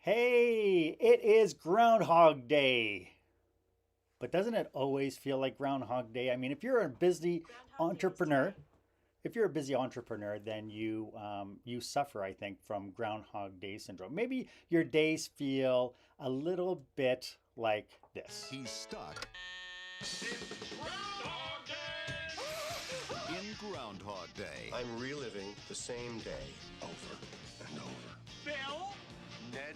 Hey, it is Groundhog Day. But doesn't it always feel like Groundhog Day? I mean, if you're a busy Groundhog Day is entrepreneur, today. if you're a busy entrepreneur, then you suffer, I think, from Groundhog Day syndrome. Maybe your days feel a little bit like this. He's stuck in Groundhog Day. I'm reliving the same day over and over. Bill? Ned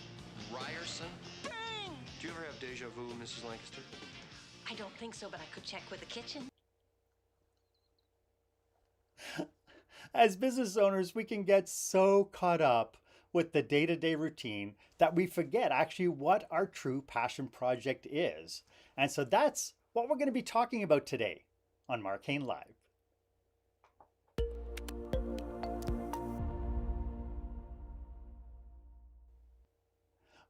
Ryerson? Bing! Do you ever have deja vu, Mrs. Lancaster? I don't think so, but I could check with the kitchen. As business owners, we can get so caught up with the day to day routine that we forget actually what our true passion project is. And so that's what we're going to be talking about today on Mark Hain Live.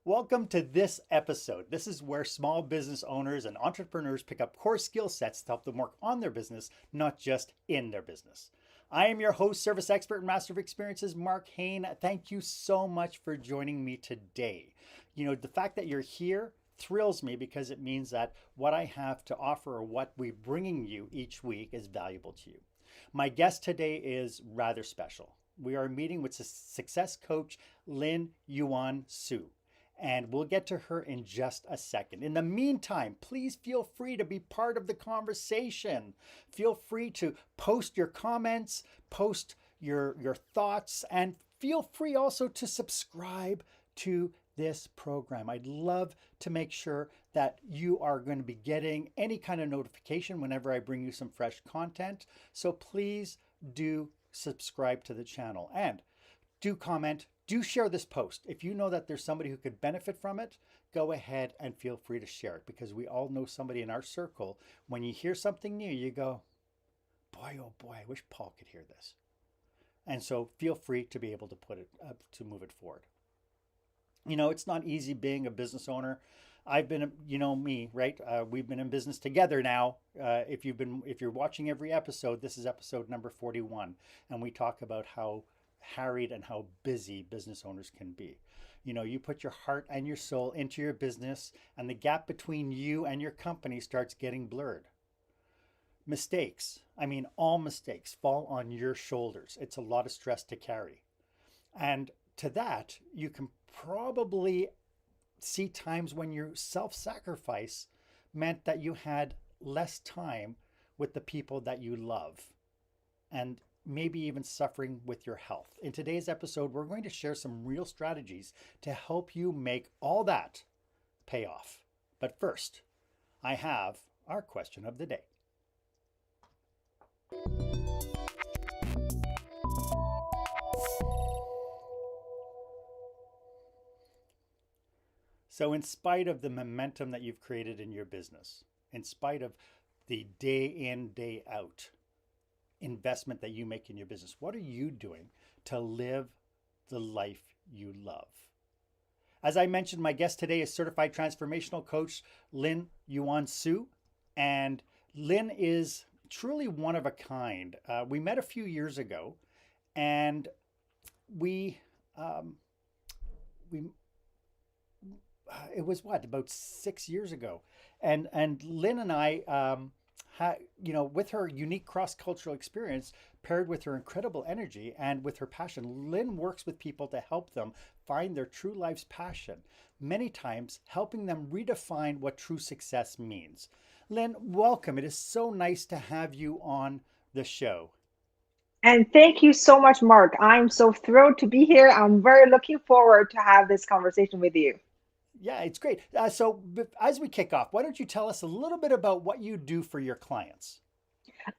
Welcome to this episode. This is where small business owners and entrepreneurs pick up core skill sets to help them work on their business, not just in their business. I am your host, service expert, and master of experiences, Mark Hain. Thank you so much for joining me today. The fact that you're here thrills me because it means that what I have to offer or what we're bringing you each week is valuable to you. My guest today is rather special. We are meeting with success coach Lynn Yuan Su, and we'll get to her in just a second. In the meantime, please feel free to be part of the conversation. Feel free to post your comments, post your thoughts, and feel free also to subscribe to this program. I'd love to make sure that you are going to be getting any kind of notification whenever I bring you some fresh content. So please do subscribe to the channel and do comment. Do share this post. If you know that there's somebody who could benefit from it, go ahead and feel free to share it because we all know somebody in our circle. When you hear something new, you go, boy, oh boy, I wish Paul could hear this. And so feel free to be able to put it up to move it forward. It's not easy being a business owner. I've been, me, right? We've been in business together now. If you're watching every episode, this is episode number 41, and we talk about how harried and how busy business owners can be. You put your heart and your soul into your business, and the gap between you and your company starts getting blurred. Mistakes, all mistakes fall on your shoulders. It's a lot of stress to carry. And to that, you can probably see times when your self-sacrifice meant that you had less time with the people that you love, and maybe even suffering with your health. In today's episode, we're going to share some real strategies to help you make all that pay off. But first, I have our question of the day. So, in spite of the momentum that you've created in your business, in spite of the day in, day out investment that you make in your business, what are you doing to live the life you love? As I mentioned, my guest today is certified transformational coach Lynn Yuan Su, and Lynn is truly one of a kind. We met a few years ago, and we we it was about 6 years ago, and Lynn and I, with her unique cross-cultural experience paired with her incredible energy and with her passion, Lynn works with people to help them find their true life's passion, many times helping them redefine what true success means. Lynn, welcome. It is so nice to have you on the show. And thank you so much, Mark. I'm so thrilled to be here. I'm very looking forward to have this conversation with you. Yeah, it's great. So as we kick off, why don't you tell us a little bit about what you do for your clients?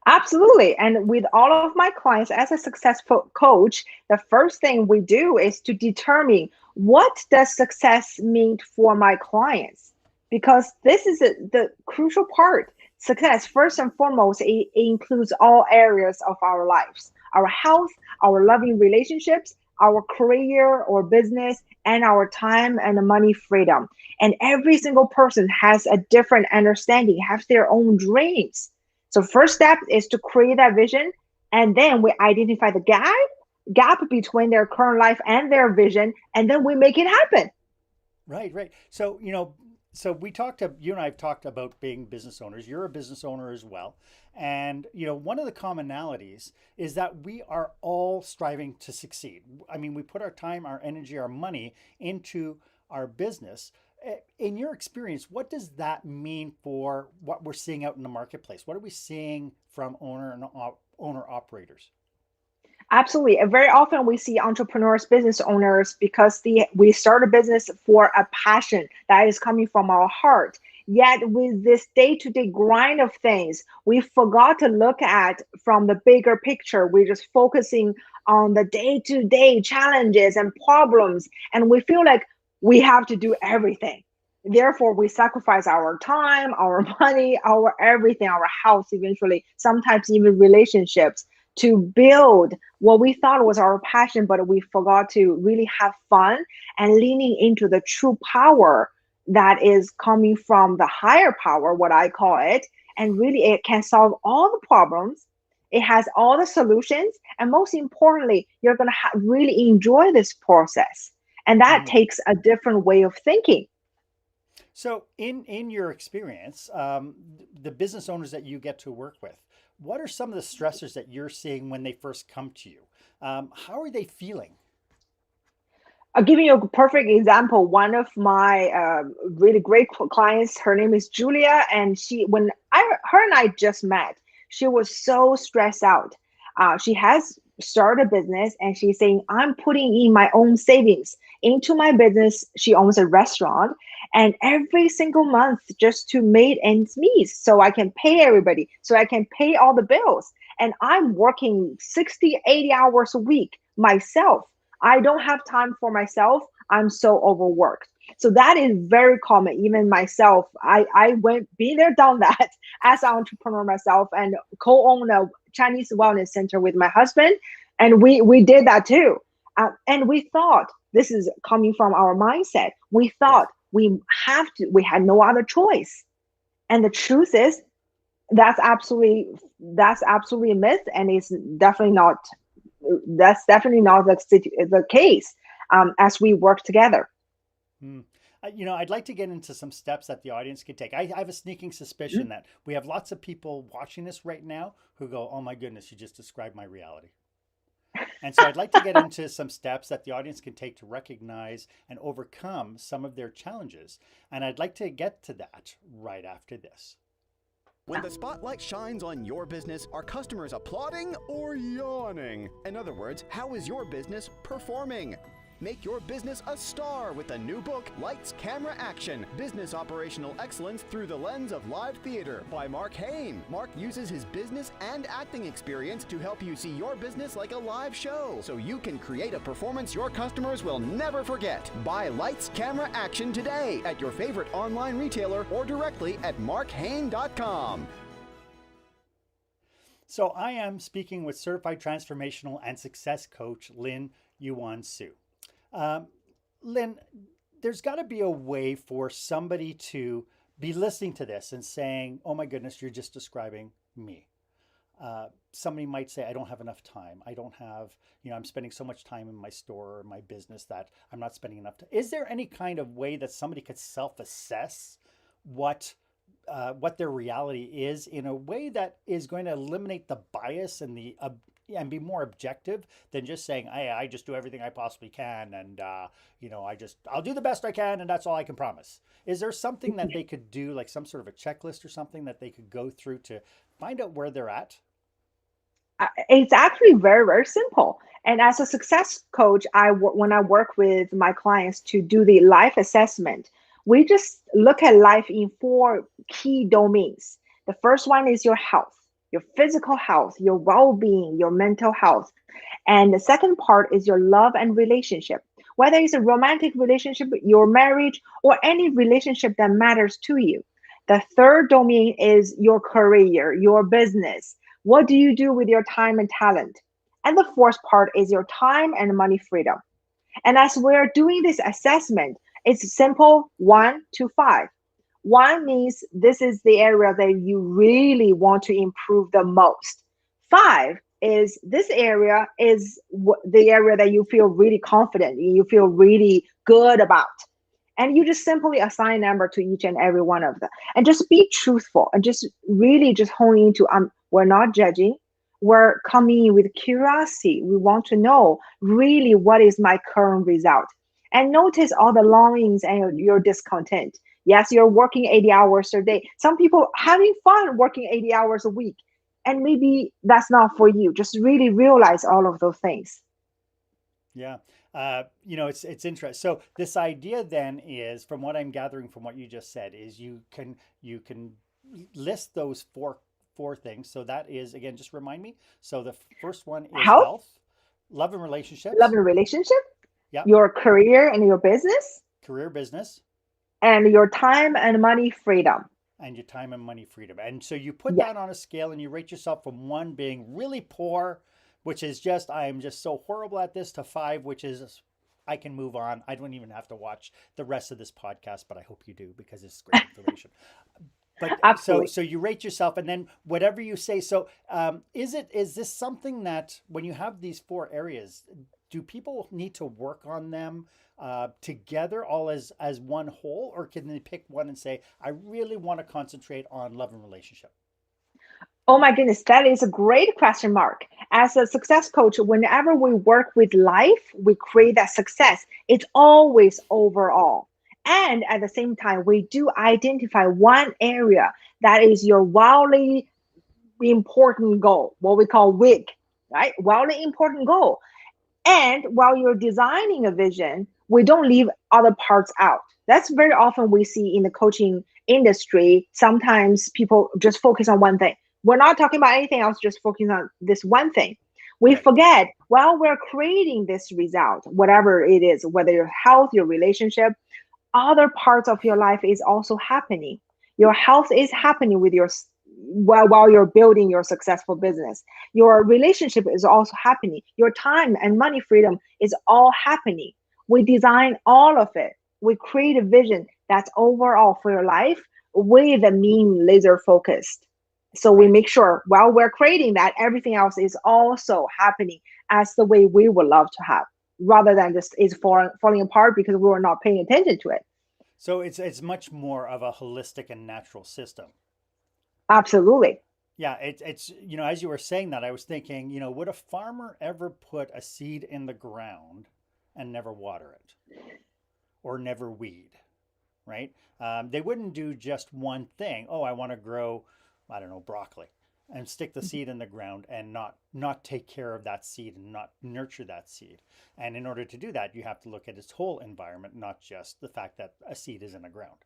Absolutely. And with all of my clients as a successful coach, the first thing we do is to determine what does success mean for my clients? Because this is the crucial part. Success, first and foremost, it includes all areas of our lives, our health, our loving relationships, our career or business, and our time and money freedom. And every single person has a different understanding, has their own dreams. So first step is to create that vision, and then we identify the gap between their current life and their vision, and then we make it happen. Right, right. So, so you and I have talked about being business owners. You're a business owner as well. And, one of the commonalities is that we are all striving to succeed. I mean, we put our time, our energy, our money into our business. In your experience, what does that mean for what we're seeing out in the marketplace? What are we seeing from owner operators? Absolutely. And very often we see entrepreneurs, business owners, because we start a business for a passion that is coming from our heart. Yet with this day-to-day grind of things, we forgot to look at from the bigger picture. We're just focusing on the day-to-day challenges and problems, and we feel like we have to do everything. Therefore, we sacrifice our time, our money, our everything, our health eventually, sometimes even relationships to build what we thought was our passion, but we forgot to really have fun and leaning into the true power that is coming from the higher power, what I call it. And really, it can solve all the problems. It has all the solutions. And most importantly, you're going to really enjoy this process. And that takes a different way of thinking. So, in your experience, the business owners that you get to work with, what are some of the stressors that you're seeing when they first come to you? How are they feeling? I'll give you a perfect example. One of my really great clients, her name is Julia, and her and I just met, she was so stressed out. She has started a business, and she's saying, I'm putting in my own savings into my business. She owns a restaurant, and every single month just to make ends meet, so I can pay everybody, so I can pay all the bills. And I'm working 60, 80 hours a week myself. I don't have time for myself. I'm so overworked. So that is very common. Even myself, I been there, done that as an entrepreneur myself, and co-own a Chinese wellness center with my husband. And we did that too. And we thought, this is coming from our mindset. We thought we had no other choice. And the truth is, that's absolutely a myth, and it's definitely not. That's definitely not the case as we work together. I'd like to get into some steps that the audience can take. I have a sneaking suspicion that we have lots of people watching this right now who go, oh my goodness, you just described my reality. And so I'd like to get into some steps that the audience can take to recognize and overcome some of their challenges. And I'd like to get to that right after this. When the spotlight shines on your business, are customers applauding or yawning? In other words, how is your business performing? Make your business a star with the new book, Lights, Camera, Action, Business Operational Excellence Through the Lens of Live Theater by Mark Hain. Mark uses his business and acting experience to help you see your business like a live show, so you can create a performance your customers will never forget. Buy Lights, Camera, Action today at your favorite online retailer or directly at markhain.com. So I am speaking with certified transformational and success coach Lin Yuan Su. Lin, there's got to be a way for somebody to be listening to this and saying, oh my goodness, you're just describing me. Somebody might say, I don't have enough time. I don't have, I'm spending so much time in my store or my business that I'm not spending enough time. Is there any kind of way that somebody could self-assess what their reality is in a way that is going to eliminate the bias and and be more objective than just saying, I just do everything I possibly can, and I'll do the best I can, and that's all I can promise. Is there something that they could do, like some sort of a checklist or something that they could go through to find out where they're at? It's actually very, very simple. And as a success coach, when I work with my clients to do the life assessment, we just look at life in 4 key domains. The first one is your health. Your physical health, your well-being, your mental health. And the second part is your love and relationship. Whether it's a romantic relationship, your marriage, or any relationship that matters to you. The third domain is your career, your business. What do you do with your time and talent? And the fourth part is your time and money freedom. And as we're doing this assessment, it's simple, 1 to 5. 1 means this is the area that you really want to improve the most. 5 is this area is the area that you feel really confident, you feel really good about. And you just simply assign number to each and every one of them. And just be truthful and just really just hone into we're not judging. We're coming in with curiosity. We want to know really what is my current result. And notice all the longings and your discontent. Yes, you're working 80 hours a day. Some people having fun working 80 hours a week. And maybe that's not for you. Just really realize all of those things. Yeah. It's interesting. So this idea then is, from what I'm gathering from what you just said, is you can list those four things. So that is, again, just remind me. So the first one is health, love and relationships. Love and relationship. Yeah. Your career and your business. Career, business. And your time and money freedom. And your time and money freedom. And so you put that on a scale and you rate yourself from 1 being really poor, which is just, I am just so horrible at this, to 5, which is, I can move on. I don't even have to watch the rest of this podcast, but I hope you do, because it's great information. But Absolutely. So you rate yourself, and then whatever you say. So is this something that, when you have these 4 areas, do people need to work on them together, all as one whole, or can they pick one and say, I really want to concentrate on love and relationship? Oh my goodness, that is a great question, Mark. As a success coach, whenever we work with life, we create that success. It's always overall. And at the same time, we do identify one area that is your wildly important goal, what we call WIG, right? Wildly important goal. And while you're designing a vision, we don't leave other parts out. That's very often we see in the coaching industry. Sometimes people just focus on one thing. We're not talking about anything else, just focusing on this one thing. We forget, while we're creating this result, whatever it is, whether your health, your relationship, other parts of your life is also happening. Your health is happening with while you're building your successful business. Your relationship is also happening. Your time and money freedom is all happening. We design all of it. We create a vision that's overall for your life with a mean laser focused. So we make sure while we're creating that, everything else is also happening as the way we would love to have, rather than just is falling apart because we were not paying attention to it. So it's much more of a holistic and natural system. Absolutely. Yeah, it's as you were saying that, I was thinking, would a farmer ever put a seed in the ground and never water it or never weed, right? They wouldn't do just one thing. Oh, I want to grow, I don't know, broccoli, and stick the seed in the ground and not take care of that seed and not nurture that seed. And in order to do that, you have to look at its whole environment, not just the fact that a seed is in the ground.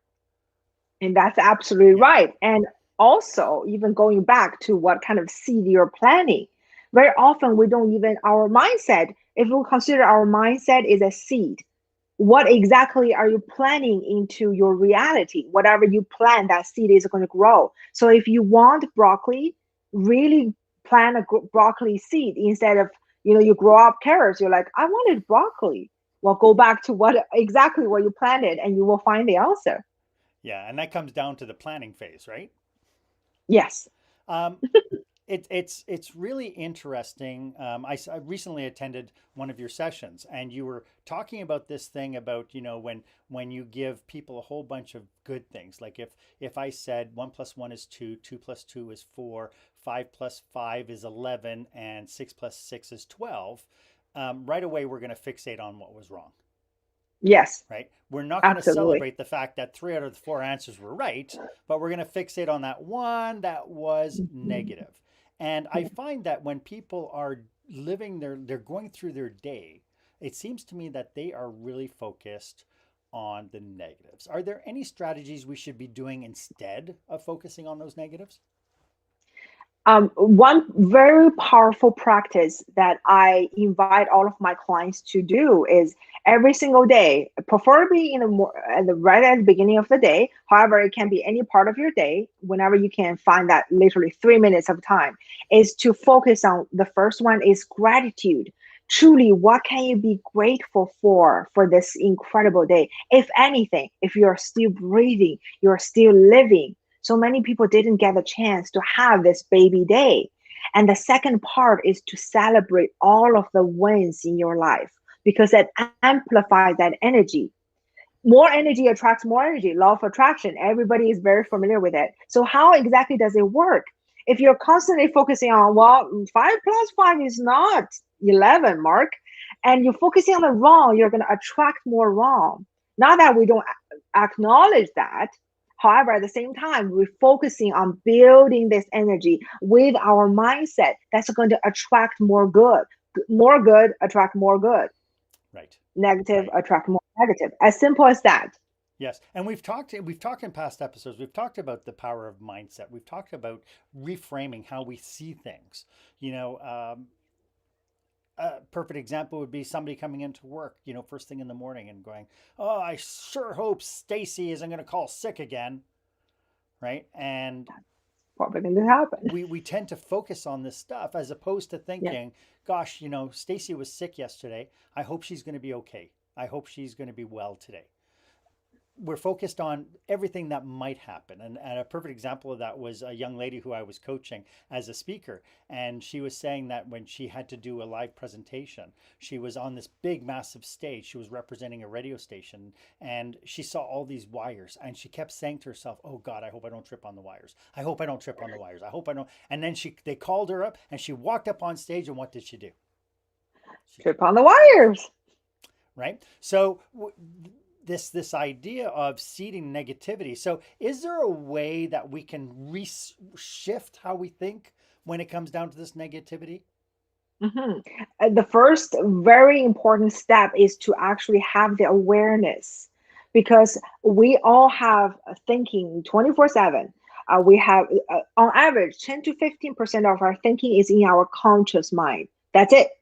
And that's absolutely right. And also, even going back to what kind of seed you're planting, very often we don't even, our mindset, if we consider our mindset is a seed, what exactly are you planting into your reality? Whatever you plant, that seed is going to grow. So if you want broccoli, really plant a broccoli seed instead of, you grow up carrots. You're like, I wanted broccoli. Well, go back to exactly what you planted and you will find the answer. Yeah. And that comes down to the planning phase, right? Yes. It's really interesting. I recently attended one of your sessions, and you were talking about this thing about, when you give people a whole bunch of good things, like if I said 1 + 1 is 2, 2 + 2 is 4, 5 + 5 is 11, and 6 + 6 is 12, right away we're going to fixate on what was wrong. Yes. Right. We're not going to celebrate the fact that 3 out of the 4 answers were right, but we're going to fixate on that one that was negative. And I find that when people are they're going through their day, it seems to me that they are really focused on the negatives. Are there any strategies we should be doing instead of focusing on those negatives? One very powerful practice that I invite all of my clients to do is every single day, preferably right at the beginning of the day. However, it can be any part of your day, whenever you can find that literally 3 minutes of time, is to focus on the first one is gratitude. Truly, what can you be grateful for this incredible day? If anything, if you're still breathing, you're still living. So many people didn't get a chance to have this baby day. And the second part is to celebrate all of the wins in your life, because that amplifies that energy. more energy attracts more energy, law of attraction. Everybody is very familiar with it. So how exactly does it work? If you're constantly focusing on, well, 5 plus 5 is not 11, Mark, and you're focusing on the wrong, you're going to attract more wrong. Not that we don't acknowledge that. However, at the same time, we're focusing on building this energy with our mindset that's going to attract more good. More good attract more good. Right. Negative Right. attract more negative. As simple as that. Yes, and we've talked in past episodes. We've talked about the power of mindset. We've talked about reframing how we see things. You know, a perfect example would be somebody coming into work, you know, first thing in the morning and going, "Oh, I sure hope Stacy isn't going to call sick again," right? And Probably going to happen. we tend to focus on this stuff as opposed to Yeah. thinking, "Gosh, you know, Stacy was sick yesterday. I hope she's going to be okay. I hope she's going to be well today." We're focused on everything that might happen. And a perfect example of that was a young lady who I was coaching as a speaker. And she was saying that when she had to do a live presentation, she was on this big, massive stage. She was representing a radio station and she saw all these wires. And she kept saying to herself, "Oh God, I hope I don't trip on the wires. I hope I don't trip on the wires. I hope I don't." And then they called her up and she walked up on stage. And what did she do? Trip on the wires. Right? So this idea of seeding negativity. So is there a way that we can shift how we think when it comes down to this negativity? The first very important step is to actually have the awareness, because we all have thinking 24/7. We have, on average, 10 to 15% of our thinking is in our conscious mind. That's it.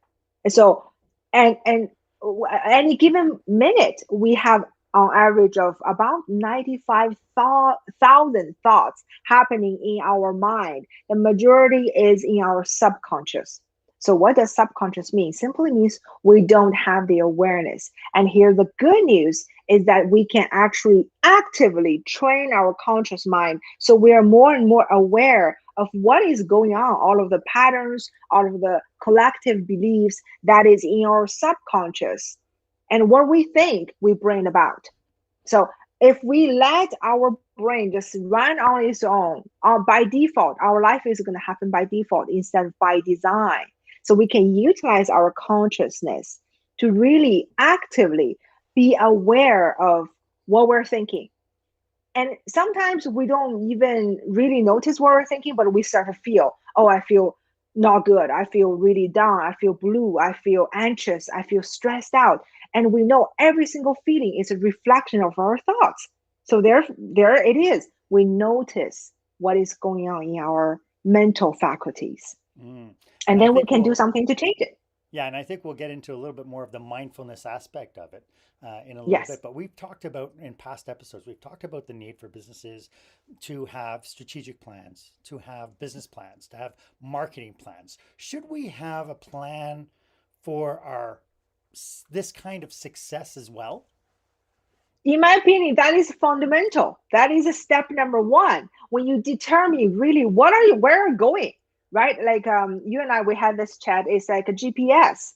So, and any given minute, we have on average of about 95,000 thoughts happening in our mind. The majority is in our subconscious. So what does subconscious mean? Simply means we don't have the awareness. And here the good news is that we can actually actively train our conscious mind so we are more and more aware of what is going on, all of the patterns, all of the collective beliefs that is in our subconscious. And what we think, we bring about. So if we let our brain just run on its own, by default, our life is going to happen by default instead of by design. So we can utilize our consciousness to really actively be aware of what we're thinking. And sometimes we don't even really notice what we're thinking, but we start to feel, oh, I feel not good. I feel really down. I feel blue. I feel anxious. I feel stressed out. And we know every single feeling is a reflection of our thoughts. So there it is. We notice what is going on in our mental faculties. Mm. And I then we think can do something to change it. Yeah, and I think we'll get into a little bit more of the mindfulness aspect of it in a little Yes. bit. But we've talked about in past episodes, we've talked about the need for businesses to have strategic plans, to have business plans, to have marketing plans. Should we have a plan for this kind of success as well? In my opinion, that is fundamental. That is a step number one. When you determine really where are you going, right? Like you and I, we had this chat. It's like a GPS.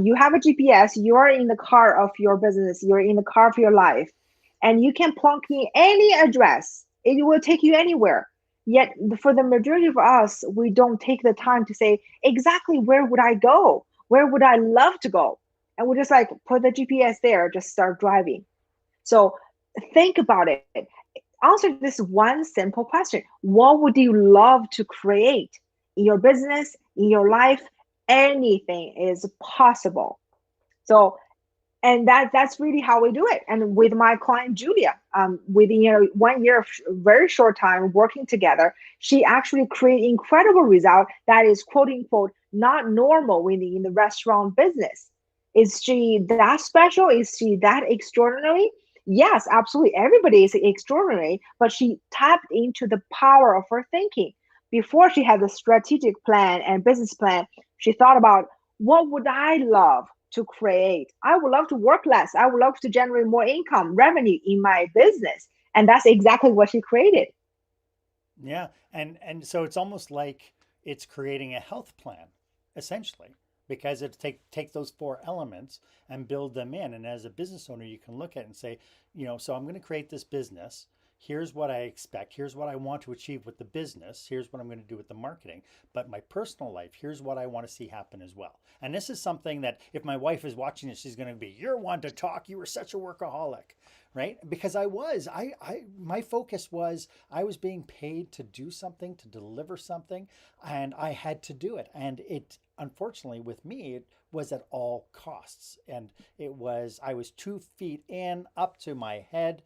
You have a GPS. You are in the car of your business. You're in the car of your life, and you can plunk in any address. It will take you anywhere. Yet for the majority of us, we don't take the time to say exactly where would I go? Where would I love to go? And we just like put the GPS there, just start driving. So think about it. Answer this one simple question. What would you love to create in your business, in your life? Anything is possible. So, and that's really how we do it. And with my client Julia, within 1 year of very short time working together, she actually created incredible result that is quote unquote not normal within the restaurant business. Is she that special? Is she that extraordinary? Yes, absolutely. Everybody is extraordinary, but she tapped into the power of her thinking. Before she had a strategic plan and business plan, she thought about what would I love to create? I would love to work less. I would love to generate more income, revenue in my business. And that's exactly what she created. Yeah, and so it's almost like it's creating a health plan, essentially, because it take those four elements and build them in. And as a business owner, you can look at it and say, so I'm going to create this business. Here's what I expect. Here's what I want to achieve with the business. Here's what I'm going to do with the marketing. But my personal life, here's what I want to see happen as well. And this is something that if my wife is watching it, she's going to be, you're one to talk. You were such a workaholic, right? Because I was. My focus was I was being paid to do something, to deliver something, and I had to do it. And it, unfortunately, with me, it was at all costs. And I was 2 feet in, up to my head,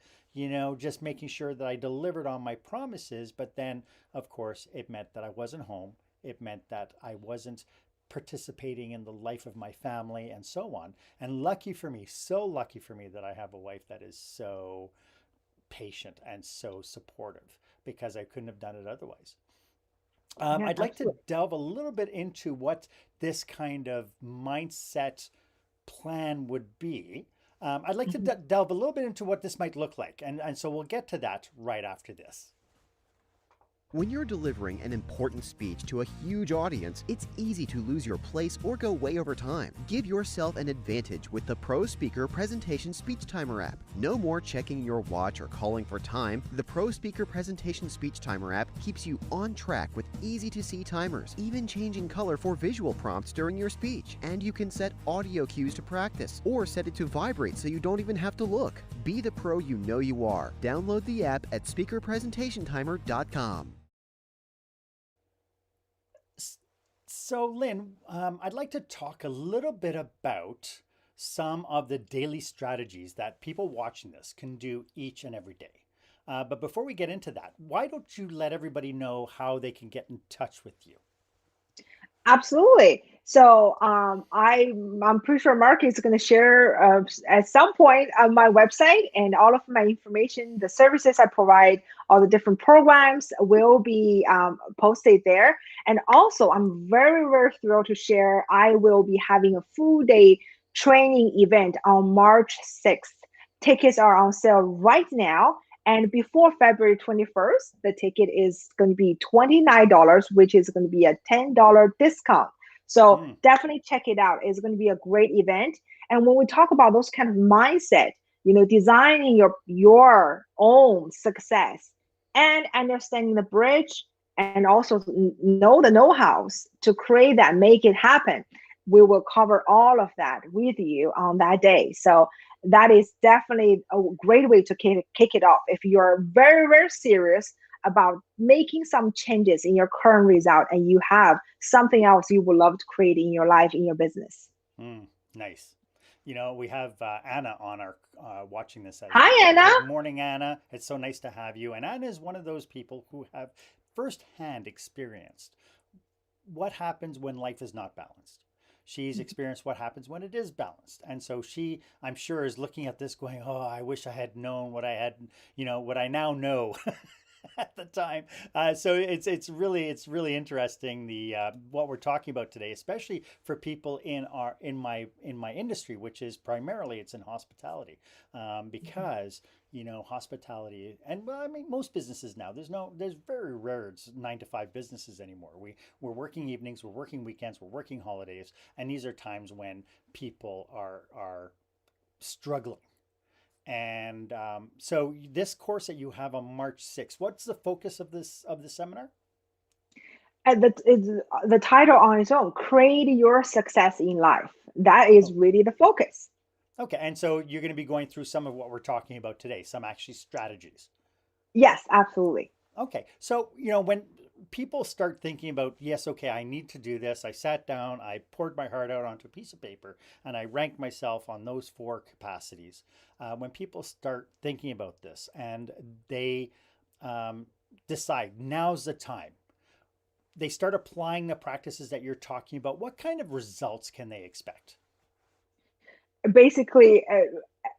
just making sure that I delivered on my promises. But then, of course, it meant that I wasn't home. It meant that I wasn't participating in the life of my family and so on. And lucky for me, so lucky for me that I have a wife that is so patient and so supportive, because I couldn't have done it otherwise. Yeah, I'd like to absolutely. delve a little bit into what this kind of mindset plan would be. I'd like to Mhm. delve a little bit into what this might look like. And so we'll get to that right after this. When you're delivering an important speech to a huge audience, it's easy to lose your place or go way over time. Give yourself an advantage with the Pro Speaker Presentation Speech Timer app. No more checking your watch or calling for time. The Pro Speaker Presentation Speech Timer app keeps you on track with easy-to-see timers, even changing color for visual prompts during your speech. And you can set audio cues to practice, or set it to vibrate so you don't even have to look. Be the pro you know you are. Download the app at speakerpresentationtimer.com. So, Lynn, I'd like to talk a little bit about some of the daily strategies that people watching this can do each and every day. But before we get into that, why don't you let everybody know how they can get in touch with you? Absolutely. So I'm pretty sure Mark is going to share at some point on my website, and all of my information, the services I provide, all the different programs will be posted there. And also, I'm very, very thrilled to share I will be having a full day training event on March 6th. Tickets are on sale right now. And before February 21st, the ticket is going to be $29, which is going to be a $10 discount. So Mm, definitely check it out. It's going to be a great event. And when we talk about those kind of mindset, designing your own success and understanding the bridge, and also know the know-hows to create that, make it happen. We will cover all of that with you on that day. So that is definitely a great way to kick it off if you're very, very serious about making some changes in your current result and you have something else you would love to create in your life, in your business. mm, nice. We have Anna on our watching this as Hi, well. Anna. Good morning, Anna. It's so nice to have you. And Anna is one of those people who have firsthand experienced what happens when life is not balanced. She's experienced what happens when it is balanced. And so she, I'm sure, is looking at this going, oh, I wish I had known what I had, what I now know at the time. So it's really interesting what we're talking about today, especially for people in my industry, which is primarily it's in hospitality, because hospitality, and well, I mean most businesses now. There's very rare it's 9 to 5 businesses anymore. We're working evenings, we're working weekends, we're working holidays, and these are times when people are struggling. And so this course that you have on March 6th, what's the focus of the seminar? And the title on its own, create your success in life. That is Oh, really the focus. okay. And so you're going to be going through some of what we're talking about today, some actually strategies. Yes, absolutely. Okay. So, when people start thinking about, yes, okay, I need to do this, I sat down, I poured my heart out onto a piece of paper, and I ranked myself on those 4 capacities. When people start thinking about this and they decide now's the time, they start applying the practices that you're talking about, what kind of results can they expect? Basically,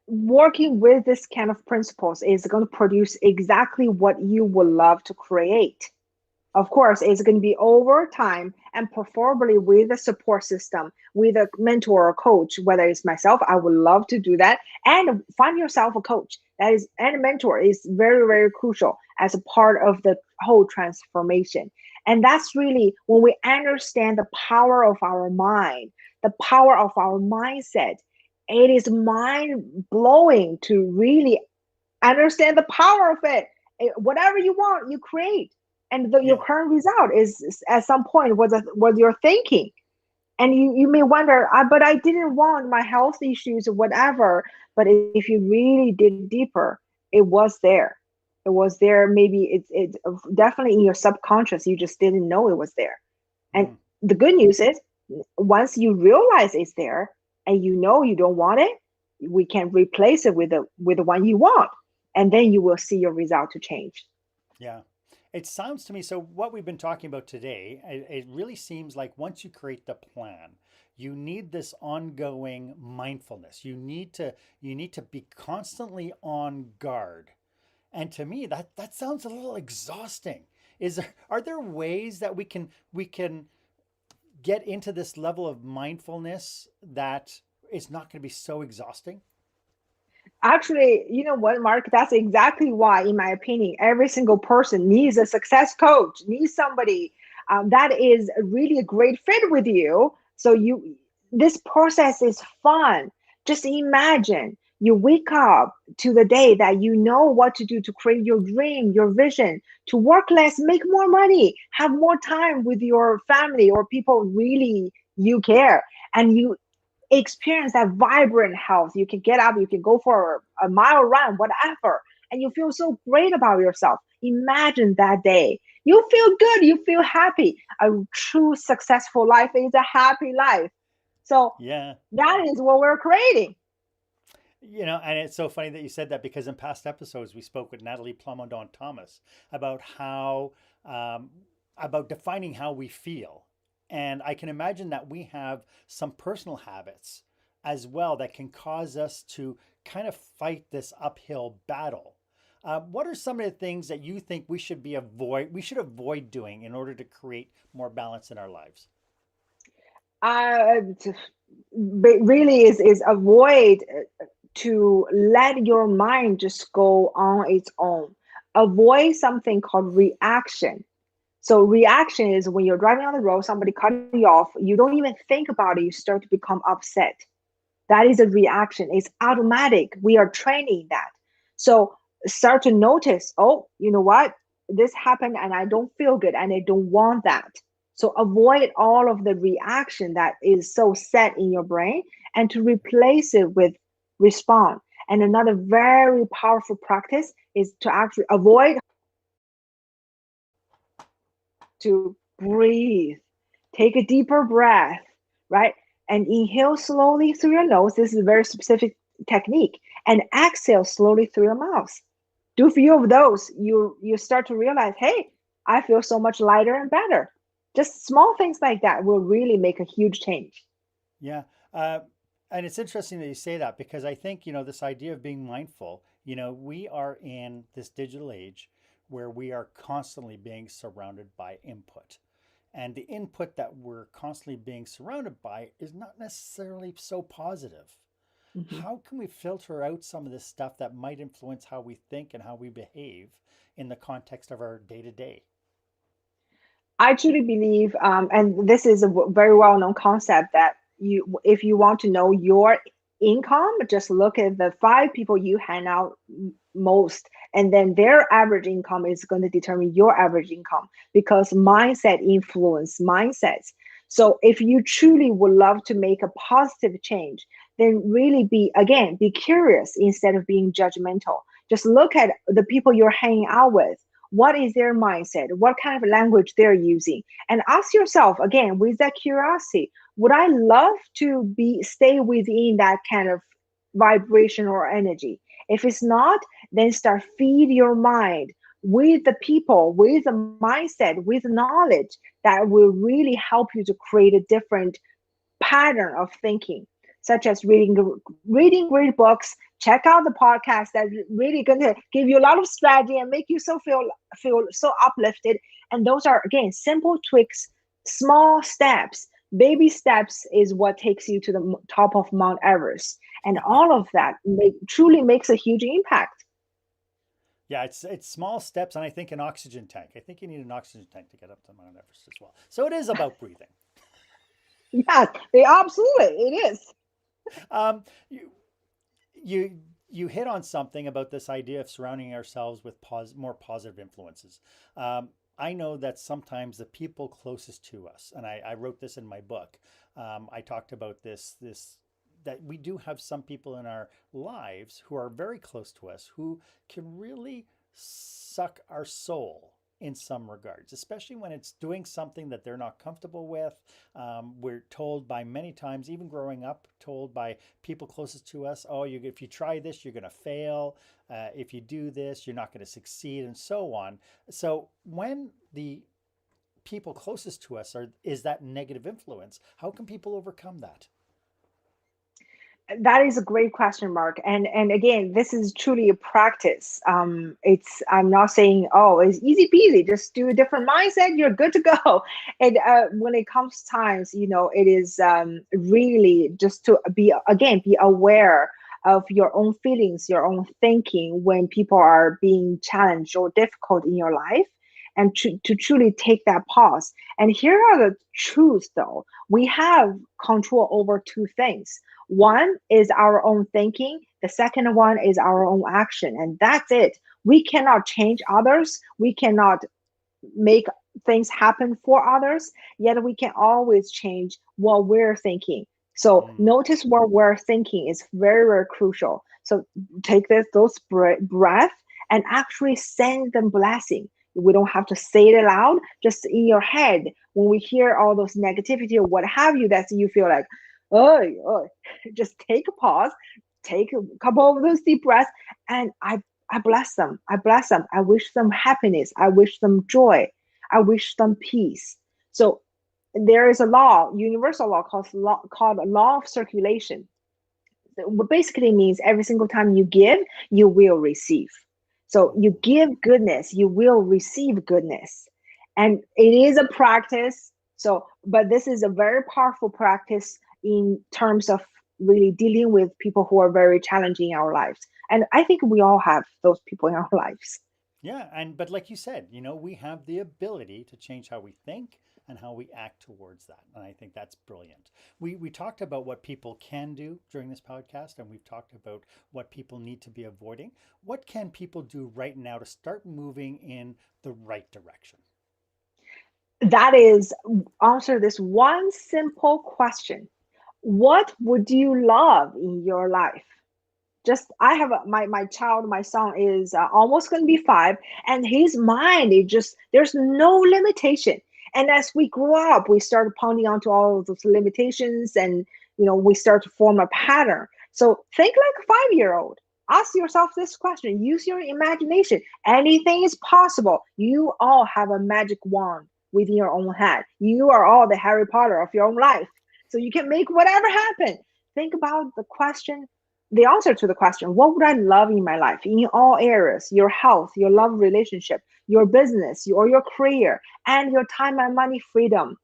working with this kind of principles is going to produce exactly what you would love to create. Of course, it's going to be over time and preferably with a support system, with a mentor or coach, whether it's myself, I would love to do that. And find yourself a coach and a mentor is very, very crucial as a part of the whole transformation. And that's really when we understand the power of our mind the power of our mindset. It is mind blowing to really understand the power of it. Whatever you want, you create, and your Yeah. current result is at some point was your thinking. And you may wonder, but I didn't want my health issues or whatever. But if you really dig deeper, it was there. It was there. Maybe it's definitely in your subconscious. You just didn't know it was there. And Mm. the good news is, once you realize it's there and you know you don't want it, we can replace it with the one you want, and then you will see your result to change. Yeah. It sounds to me, so what we've been talking about today, it really seems like once you create the plan, you need this ongoing mindfulness. You need to be constantly on guard. And to me, that sounds a little exhausting. Are there ways that we can get into this level of mindfulness that it's not going to be so exhausting? Actually, you know what, Mark? That's exactly why, in my opinion, every single person needs a success coach, needs somebody that is really a great fit with you. So this process is fun. Just imagine you wake up to the day that you know what to do to create your dream, your vision, to work less, make more money, have more time with your family or people really you care, and you experience that vibrant health. You can get up, you can go for a mile run, whatever, and you feel so great about yourself. Imagine that day. You feel good, you feel happy. A true successful life is a happy life. So Yeah. that is what we're creating. And it's so funny that you said that because in past episodes we spoke with Natalie Plumondon Thomas about how um, about defining how we feel, and I can imagine that we have some personal habits as well that can cause us to kind of fight this uphill battle. What are some of the things that you think we should avoid doing in order to create more balance in our lives? uh Really is avoid to let your mind just go on its own. Avoid something called reaction. So reaction is when you're driving on the road, somebody cut you off, you don't even think about it, you start to become upset. That is a reaction. It's automatic. We are training that. So start to notice, oh, you know what? This happened and I don't feel good and I don't want that. So avoid all of the reaction that is so set in your brain and to replace it with respond. And another very powerful practice is to actually avoid to breathe. Take a deeper breath, right? And inhale slowly through your nose. This is a very specific technique. And exhale slowly through your mouth. Do a few of those. You start to realize, hey, I feel so much lighter and better. Just small things like that will really make a huge change. Yeah. Uh, and it's interesting that you say that because I think, this idea of being mindful, we are in this digital age where we are constantly being surrounded by input. And the input that we're constantly being surrounded by is not necessarily so positive. Mhm. How can we filter out some of this stuff that might influence how we think and how we behave in the context of our day to day? I truly believe, and this is a very well-known concept that if you want to know your income, just look at the five people you hang out most, and then their average income is going to determine your average income because mindset influence mindsets. So if you truly would love to make a positive change, then really be curious instead of being judgmental. Just look at the people you're hanging out with. What is their mindset? What kind of language they're using? And ask yourself again with that curiosity, would I love to be stay within that kind of vibration or energy? If it's not, then start feed your mind with the people, with the mindset, with knowledge that will really help you to create a different pattern of thinking, such as reading great books. Check out the podcast that's really going to give you a lot of strategy and make you feel so uplifted. And those are again simple tweaks, small steps. Baby steps is what takes you to the top of Mount Everest, and all of that truly makes a huge impact. Yeah, it's small steps, and I think an oxygen tank. I think you need an oxygen tank to get up to Mount Everest as well. So it is about breathing. Yes, absolutely, it is. Um, you, you hit on something about this idea of surrounding ourselves with more positive influences. I know that sometimes the people closest to us, and I wrote this in my book. I talked about this that we do have some people in our lives who are very close to us who can really suck our soul in some regards, especially when it's doing something that they're not comfortable with. We're told by many times, even growing up, told by people closest to us, oh, if you try this, you're going to fail. If you do this, you're not going to succeed, and so on. So when the people closest to us is that negative influence, how can people overcome that? That is a great question, Mark. And again, this is truly a practice. It's I'm not saying, oh, it's easy peasy, just do a different mindset, you're good to go. And when it comes times, it is really just to be aware of your own feelings, your own thinking when people are being challenged or difficult in your life, and to truly take that pause. And here are the truths, though. We have control over two things. One is our own thinking. The second one is our own action. And that's it. We cannot change others. We cannot make things happen for others. Yet we can always change what we're thinking. So Mm. notice what we're thinking is very, very crucial. So take those breath and actually send them blessing. We don't have to say it aloud, just in your head. When we hear all those negativity or what have you, that you feel like, oh, just take a pause, take a couple of those deep breaths, and I bless them. I bless them. I wish them happiness. I wish them joy. I wish them peace. So there is a law, universal law called law of circulation. What basically means every single time you give, you will receive. So you give goodness, you will receive goodness. And it is a practice. So, but this is a very powerful practice in terms of really dealing with people who are very challenging in our lives. And I think we all have those people in our lives. Yeah, but like you said, we have the ability to change how we think and how we act towards that. And I think that's brilliant. We talked about what people can do during this podcast, and we've talked about what people need to be avoiding. What can people do right now to start moving in the right direction? That is, answer this one simple question. What would you love in your life? Just I have my child, my son is almost going to be 5, and his mind is just, there's no limitation. And as we grow up, we start pounding onto all of those limitations, and we start to form a pattern. So think like a 5-year-old. Ask yourself this question. Use your imagination. Anything is possible. You all have a magic wand within your own head. You are all the Harry Potter of your own life. So you can make whatever happen. Think about the answer to the question, what would I love in my life in all areas, your health, your love relationship, your business, your career, and your time and money freedom.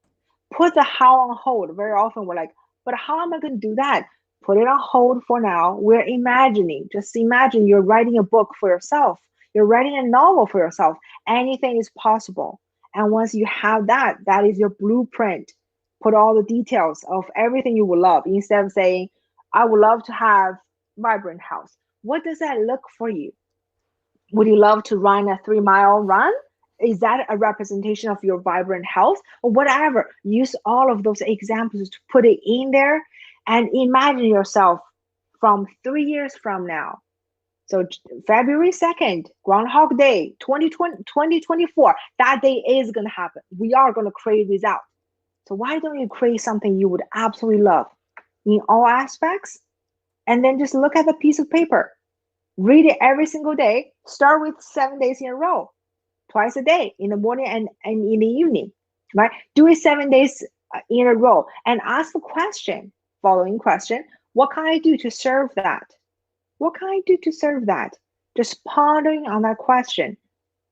Put the how on hold. Very often we're like, but how am I going to do that? Put it on hold for now. We're imagining. Just imagine you're writing a book for yourself. You're writing a novel for yourself. Anything is possible. And once you have that, that is your blueprint. Put all the details of everything you would love instead of saying, I would love to have vibrant house. What does that look for you? Would you love to run a 3-mile run? Is that a representation of your vibrant health or whatever? Use all of those examples to put it in there and imagine yourself from 3 years from now. So February 2nd, Groundhog Day, 2024, that day is going to happen. We are going to create results. So why don't you create something you would absolutely love in all aspects? And then just look at the piece of paper. Read it every single day. Start with 7 days in a row, twice a day, in the morning and in the evening, right? Do it 7 days in a row and ask the following question, what can I do to serve that? What can I do to serve that? Just pondering on that question.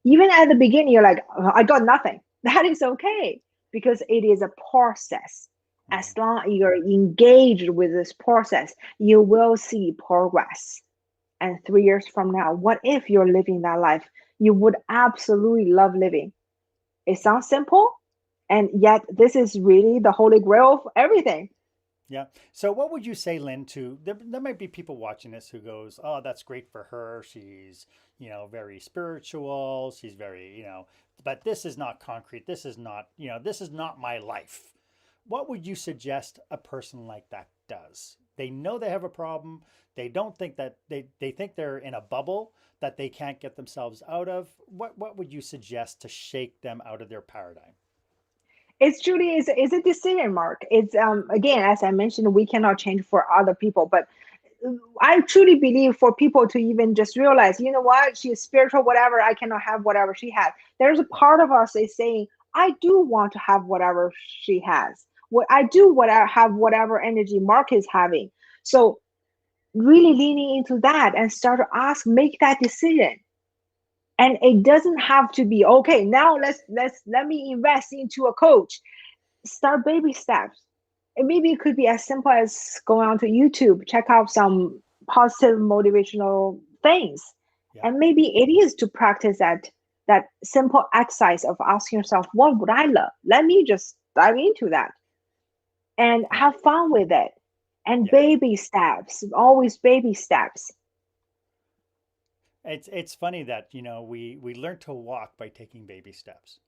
Even at the beginning, you're like, I got nothing. That is okay because it is a process. As long as you're engaged with this process, you will see progress. And 3 years from now, what if you're living that life you would absolutely love living? It sounds simple, And yet this is really the holy grail of everything. Yeah. So what would you say, Lynn, to there might be people watching this who goes, "Oh, that's great for her. She's, very spiritual. She's very, but this is not concrete. This is not, this is not my life." What would you suggest a person like that does? They know they have a problem. They don't think that they think they're in a bubble that they can't get themselves out of. What would you suggest to shake them out of their paradigm? It's truly is a decision, Mark. It's again, as I mentioned, we cannot change for other people, but I truly believe for people to even just realize, you know what, she's spiritual, whatever, I cannot have whatever she has. There's a part of us is saying, I do want to have whatever she has. What I do, what I have, whatever energy Mark is having. So really leaning into that and start to ask, make that decision. And it doesn't have to be okay. Now let me invest into a coach. Start baby steps. And maybe it could be as simple as going onto YouTube, check out some positive motivational things. Yeah. And maybe it is to practice that simple exercise of asking yourself, what would I love? Let me just dive into that and have fun with it. And Yeah. baby steps, always baby steps. It's funny that, we learn to walk by taking baby steps,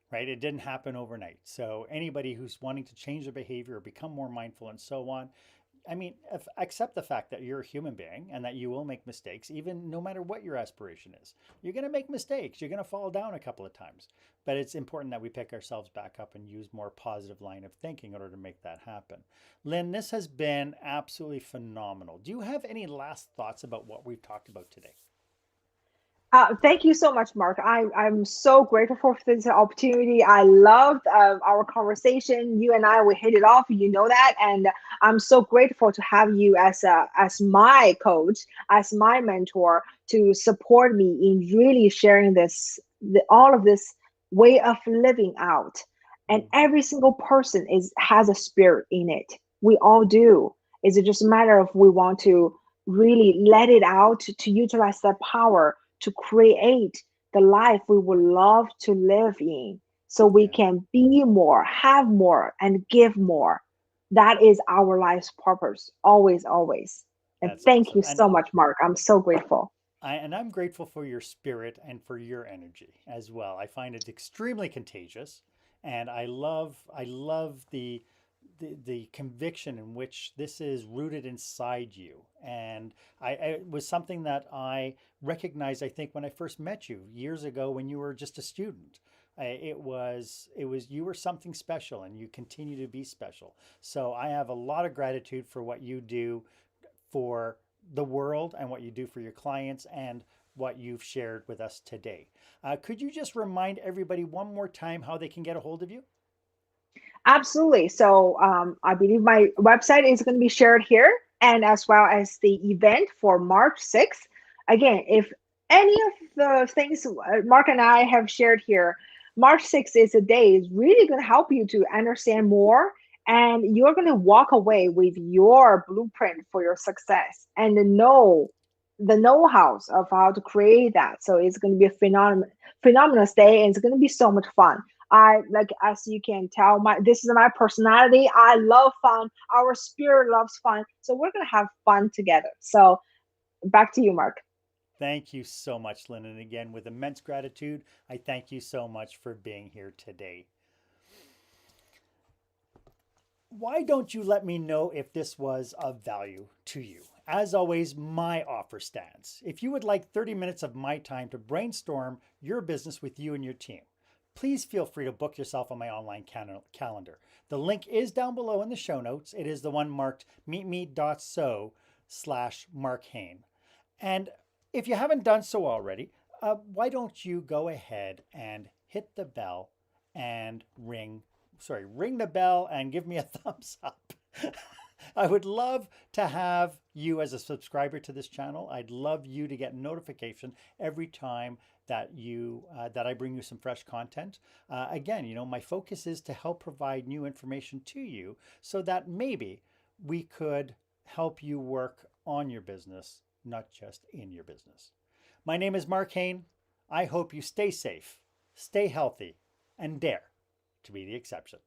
right? It didn't happen overnight. So anybody who's wanting to change their behavior or become more mindful and so on, I mean, accept the fact that you're a human being and that you will make mistakes, even no matter what your aspiration is. You're going to make mistakes. You're going to fall down a couple of times. But it's important that we pick ourselves back up and use more positive line of thinking in order to make that happen. Lynn, this has been absolutely phenomenal. Do you have any last thoughts about what we've talked about today? Thank you so much, Mark. I'm so grateful for this opportunity. I loved our conversation. You and I, we hit it off. You know that, and I'm so grateful to have you as my coach, as my mentor, to support me in really sharing all of this way of living out. And every single person has a spirit in it. We all do. It's just a matter of we want to really let it out to utilize that power to create the life we would love to live in, so we can be more, have more, and give more. That is our life's purpose, always, always. And That's thank awesome. you so much, Mark. I'm so grateful. I'm grateful for your spirit and for your energy as well. I find it extremely contagious, and I love the conviction in which this is rooted inside you. And it was something that I recognized, I think, when I first met you years ago when you were just a student. It was you were something special, and you continue to be special. So I have a lot of gratitude for what you do for the world and what you do for your clients and what you've shared with us today. Could you just remind everybody one more time how they can get a hold of you? Absolutely. So I believe my website is going to be shared here, and as well as the event for March 6th. Again, if any of the things Mark and I have shared here, March 6th is a day is really going to help you to understand more, and you're going to walk away with your blueprint for your success and the know-hows of how to create that. So it's going to be a phenomenal day, and it's going to be so much fun. I like, as you can tell, this is my personality. I love fun. Our spirit loves fun. So we're gonna have fun together. So back to you, Mark. Thank you so much, Lynn. And again, with immense gratitude, I thank you so much for being here today. Why don't you let me know if this was of value to you? As always, my offer stands. If you would like 30 minutes of my time to brainstorm your business with you and your team, please feel free to book yourself on my online calendar. The link is down below in the show notes. It is the one marked meetme.so/Mark Hain. And if you haven't done so already, why don't you go ahead and hit the bell and ring the bell and give me a thumbs up. I would love to have you as a subscriber to this channel. I'd love you to get notification every time that I bring you some fresh content. Again, my focus is to help provide new information to you so that maybe we could help you work on your business, not just in your business. My name is Mark Hain. I hope you stay safe, stay healthy, and dare to be the exception.